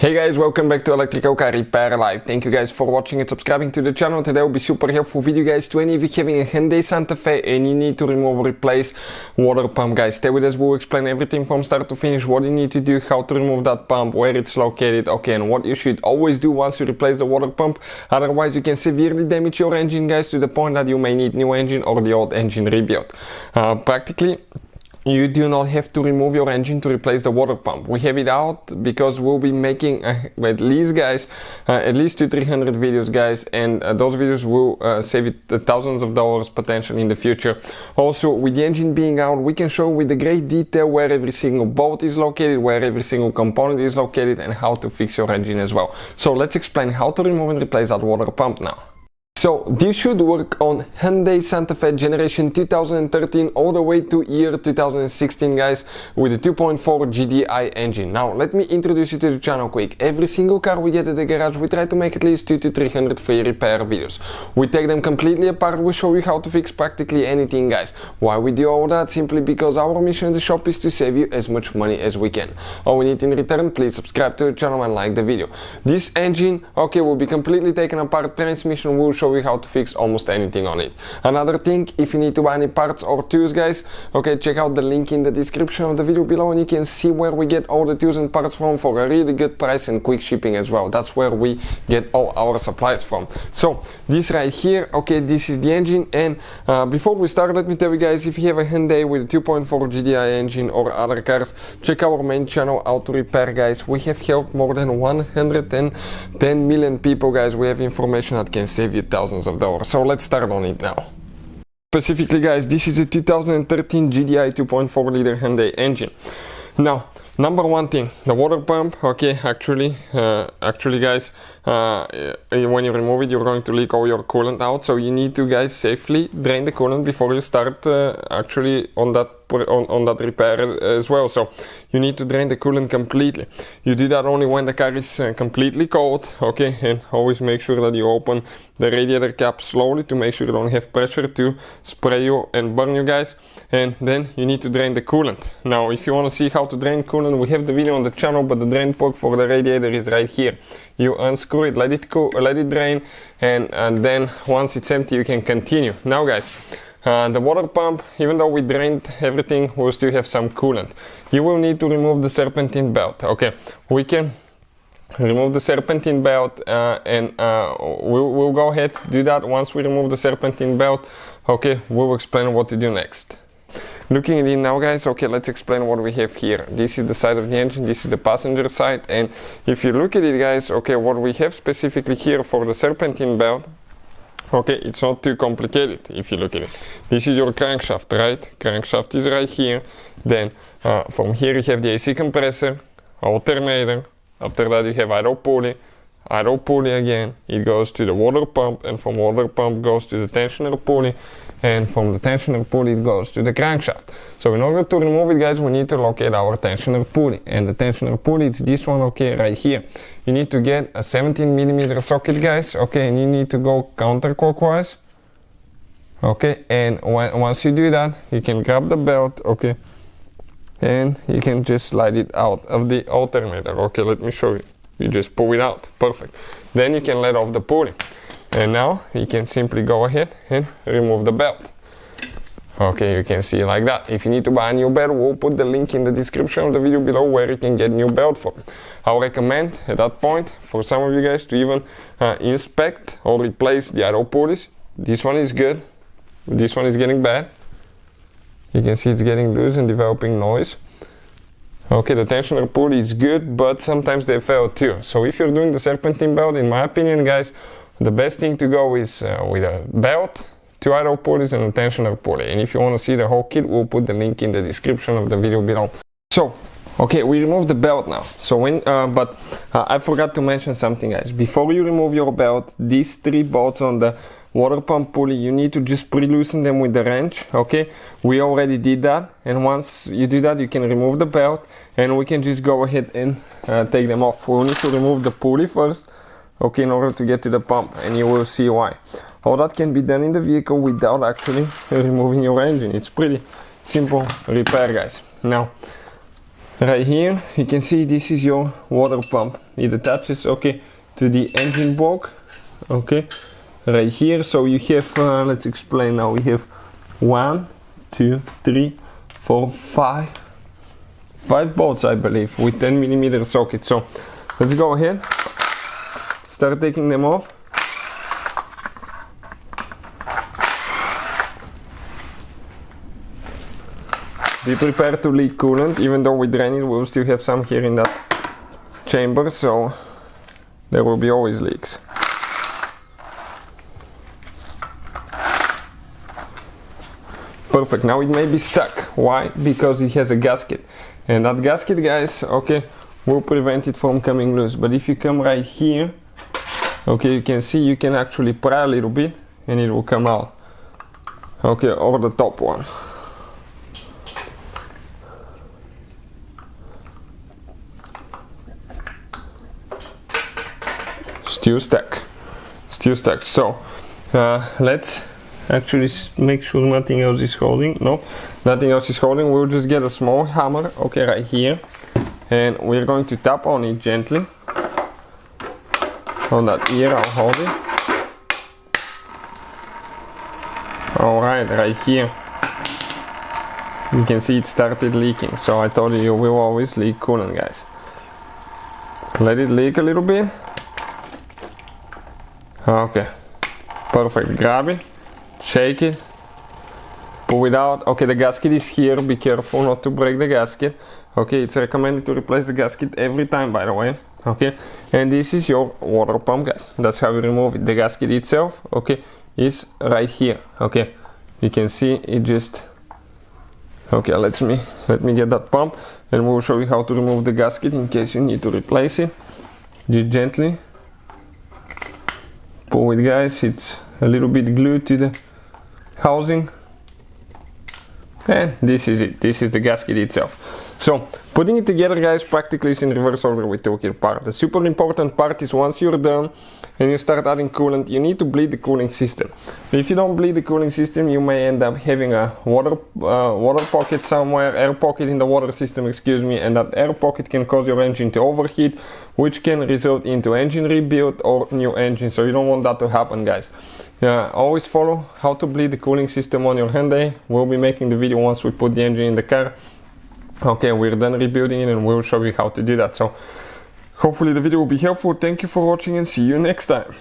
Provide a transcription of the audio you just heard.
Hey guys, welcome back to Electrical Car Repair Live. Thank you guys for watching and subscribing to the channel. Today will be super helpful video guys to any of you having a Hyundai Santa Fe and you need to remove or replace water pump guys. Stay with us, we'll explain everything from start to finish, what you need to do, how to remove that pump, where it's located, okay, and what you should always do once you replace the water pump. Otherwise you can severely damage your engine guys to the point that you may need new engine or the old engine rebuilt. Practically, you do not have to remove your engine to replace the water pump. We have it out because we'll be making at least guys, at least 200-300 videos guys, and those videos will save you thousands of dollars potentially in the future. Also, with the engine being out, we can show with a great detail where every single bolt is located, where every single component is located, and how to fix your engine as well. So let's explain how to remove and replace that water pump now. So this should work on Hyundai Santa Fe generation 2013 all the way to year 2016 guys, with a 2.4 GDI engine. Now let me introduce you to the channel quick. Every single car we get at the garage, we try to make at least 200 to 300 free repair videos. We take them completely apart, we show you how to fix practically anything guys. Why we do all that? Simply because our mission in the shop is to save you as much money as we can. All we need in return, please subscribe to the channel and like the video. This engine, okay, will be completely taken apart. Transmission will show you how to fix almost anything on it. Another thing, if you need to buy any parts or tools guys, okay, check out the link in the description of the video below and you can see where we get all the tools and parts from for a really good price and quick shipping as well. That's where we get all our supplies from. So this right here, okay, this is the engine. And before we start, let me tell you guys, if you have a Hyundai with a 2.4 GDI engine or other cars, check our main channel, Auto Repair guys. We have helped more than 110 million people guys. We have information that can save you thousands of dollars. So let's start on it now. Specifically guys, this is a 2013 GDI 2.4 liter Hyundai engine. Now, number one thing, the water pump, okay, actually guys, when you remove it, you're going to leak all your coolant out. So you need to guys safely drain the coolant before you start actually on that repair as well. So you need to drain the coolant completely. You do that only when the car is completely cold, okay, and always make sure that you open the radiator cap slowly to make sure you don't have pressure to spray you and burn you guys. And then you need to drain the coolant. Now if you want to see how to drain coolant, we have the video on the channel, but the drain plug for the radiator is right here. You unscrew it, let it drain, and then once it's empty you can continue. Now guys, the water pump, even though we drained everything, we'll still have some coolant. You will need to remove the serpentine belt. Okay, we can remove the serpentine belt and we'll go ahead to do that. Once we remove the serpentine belt, okay, we'll explain what to do next. Looking at it now guys, okay, let's explain what we have here. This is the side of the engine, this is the passenger side, and if you look at it guys, okay, what we have specifically here for the serpentine belt, okay, it's not too complicated if you look at it. This is your crankshaft, right? Crankshaft is right here. Then from here you have the AC compressor, alternator. After that you have idle pulley again. It goes to the water pump, and from water pump goes to the tensioner pulley, and from the tensioner pulley it goes to the crankshaft. So in order to remove it guys, we need to locate our tensioner pulley, and the tensioner pulley, it's this one, okay, right here. You need to get a 17mm socket guys, okay, and you need to go counterclockwise, okay, and once you do that, you can grab the belt, okay, and you can just slide it out of the alternator. Okay, let me show you. You just pull it out, perfect. Then you can let off the pulley, and now you can simply go ahead and remove the belt. Okay, you can see like that. If you need to buy a new belt, we'll put the link in the description of the video below where you can get a new belt for it. I'll recommend at that point for some of you guys to even inspect or replace the idle pulleys. This one is good, this one is getting bad. You can see it's getting loose and developing noise. Okay, the tensioner pulley is good, but sometimes they fail too. So if you're doing the serpentine belt, in my opinion guys, the best thing to go is with a belt, 2 idle pulleys and a tensioner pulley. And if you want to see the whole kit, we'll put the link in the description of the video below. So, okay, we remove the belt now. So but I forgot to mention something guys. Before you remove your belt, these 3 bolts on the water pump pulley, you need to just pre-loosen them with the wrench. Okay, we already did that, and once you do that you can remove the belt and we can just go ahead and take them off. We'll need to remove the pulley first, okay, in order to get to the pump, and you will see why. All that can be done in the vehicle without actually removing your engine. It's pretty simple repair guys. Now Right here you can see this is your water pump. It attaches, okay, to the engine block, okay, right here. So you have let's explain now. We have 1, 2, 3, 4, 5 bolts, I believe, with 10mm socket. So let's go ahead, start taking them off. Be prepared to leak coolant. Even though we drain it, we'll still have some here in that chamber, so there will be always leaks. Perfect. Now it may be stuck. Why? Because it has a gasket, and that gasket, guys, okay, will prevent it from coming loose. But if you come right here, okay, you can see you can actually pry a little bit and it will come out, okay, or the top one. Still stuck. So let's actually make sure nothing else is holding. No, nothing else is holding. We'll just get a small hammer, okay, right here, and we're going to tap on it gently on that ear. I'll hold it. All right here you can see it started leaking. So I told you will always leak coolant, guys. Let it leak a little bit. Okay, perfect. Grab it, shake it, pull it out. Okay, the gasket is here. Be careful not to break the gasket. Okay, it's recommended to replace the gasket every time, by the way. Okay, and this is your water pump, guys. That's how we remove it. The gasket itself, okay, is right here. Okay, you can see it just. Okay, let me get that pump, and we'll show you how to remove the gasket in case you need to replace it. Just gently pull it, guys. It's a little bit glued to the housing, and this is it. This is the gasket itself. So putting it together, guys, practically is in reverse order we took it apart. The super important part is once you're done and you start adding coolant, you need to bleed the cooling system. If you don't bleed the cooling system, you may end up having a water pocket somewhere, air pocket in the water system, excuse me, and that air pocket can cause your engine to overheat, which can result into engine rebuild or new engine. So you don't want that to happen, guys. Always follow how to bleed the cooling system on your Hyundai. We'll be making the video once we put the engine in the car. Okay, we're done rebuilding it and we'll show you how to do that. So hopefully the video will be helpful. Thank you for watching and see you next time.